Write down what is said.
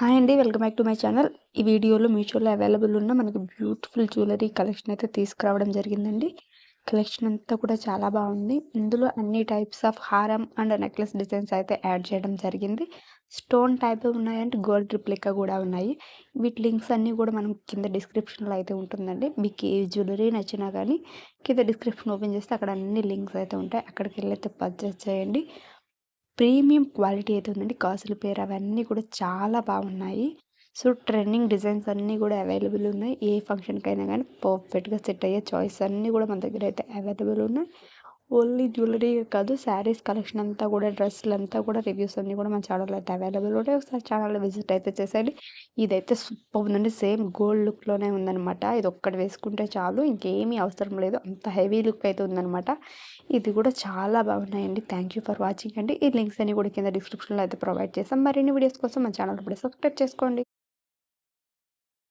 Hi అండి. Welcome back to my channel. ఈ వీడియోలో మీషోలో అవైలబుల్ ఉన్న మనకి బ్యూటిఫుల్ జ్యువెలరీ కలెక్షన్ అయితే తీసుకురావడం జరిగిందండి. కలెక్షన్ అంతా కూడా చాలా బాగుంది. ఇందులో అన్ని టైప్స్ ఆఫ్ హారం అండ్ నెక్లెస్ డిజైన్స్ అయితే యాడ్ చేయడం జరిగింది. స్టోన్ టైప్ ఉన్నాయంటే గోల్డ్ రిప్లికా కూడా ఉన్నాయి. వీటి లింక్స్ అన్నీ కూడా మనం కింద డిస్క్రిప్షన్లో అయితే ఉంటుందండి. మీకు ఏ జ్యువెలరీ నచ్చినా కానీ కింద డిస్క్రిప్షన్ ఓపెన్ చేస్తే అక్కడ అన్ని లింక్స్ అయితే ఉంటాయి. అక్కడికి వెళ్ళి అయితే పర్చేస్ చేయండి. ప్రీమియం క్వాలిటీ అయితే ఉందండి. గాజుల పేరు అవన్నీ కూడా చాలా బాగున్నాయి. సో, ట్రెండింగ్ డిజైన్స్ అన్నీ కూడా అవైలబుల్ ఉన్నాయి. ఏ ఫంక్షన్‌కైనా గానీ పర్ఫెక్ట్‌గా సెట్ అయ్యే చాయిస్ అన్నీ కూడా మన దగ్గర అయితే అవైలబుల్ ఉన్నాయి. ఓన్లీ జ్యువెలరీయే కాదు, శారీస్ కలెక్షన్ అంతా కూడా, డ్రెస్సులంతా కూడా రివ్యూస్ అన్నీ కూడా మన ఛానల్‌లో అయితే అవైలబుల్ ఉంటాయి. ఒకసారి ఛానల్‌ని విజిట్ అయితే చేసేయండి. ఇదైతే సూపర్ ఉందండి. సేమ్ గోల్డ్ లుక్‌లోనే ఉందనమాట. ఇదొక్కటి వేసుకుంటే చాలు, ఇంకేమీ అవసరం లేదు. అంత హెవీ లుక్ అయితే ఉందనమాట. ఇది కూడా చాలా బాగున్నాయండి. థ్యాంక్ యూ ఫర్ వాచింగ్ అండి. ఈ లింక్స్ అన్ని కూడా కింద డిస్క్రిప్షన్‌లో అయితే ప్రొవైడ్ చేశాం. మరిన్ని వీడియోస్ కోసం మన ఛానల్ ఇప్పుడే సబ్స్క్రైబ్ చేసుకోండి.